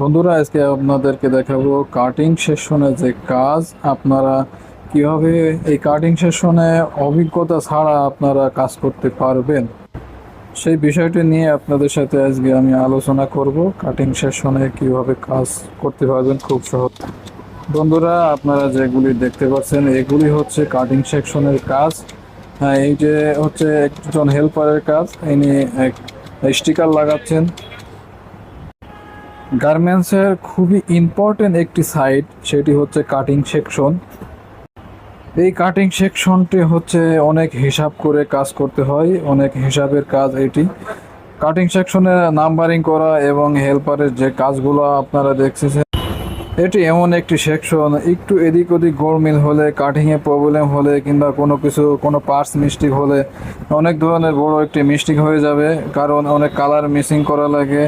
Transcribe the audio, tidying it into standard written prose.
বন্ধুরা, আজকে আপনাদেরকে দেখাবো কাটিং সেকশনে যে কাজ আপনারা কিভাবে এই কাটিং সেকশনে অভিজ্ঞতা ছাড়া আপনারা কাজ করতে পারবেন সেই বিষয়টি নিয়ে আপনাদের সাথে আজকে আমি আলোচনা করব। কাটিং সেকশনে কিভাবে কাজ করতে পারবেন খুব সহজ। বন্ধুরা, আপনারা যেগুলি দেখতে পাচ্ছেন এগুলি হচ্ছে কাটিং সেকশনের কাজ। হ্যাঁ, এই যে হচ্ছে একজন হেল্পারের কাজ, ইনি এক স্টিকার লাগাচ্ছেন। গার্মেন্টসের খুবই ইম্পর্টেন্ট একটি সাইড, সেটি হচ্ছে কাটিং সেকশন। এই কাটিং সেকশনটি হচ্ছে অনেক হিসাব করে কাজ করতে হয়, অনেক হিসাবের কাজ এটি। কাটিং সেকশনে নাম্বারিং করা এবং হেল্পারের যে কাজগুলো আপনারা দেখতেছেন, এটি এমন একটি সেকশন, একটু এদিক ওদিক গোলমিল হলে, কাটিংয়ে প্রবলেম হলে কিংবা কোনো পার্টস মিস্টেক হলে অনেক ধরনের বড় একটি মিস্টেক হয়ে যাবে, কারণ অনেক কালার মিসিং করা লাগে,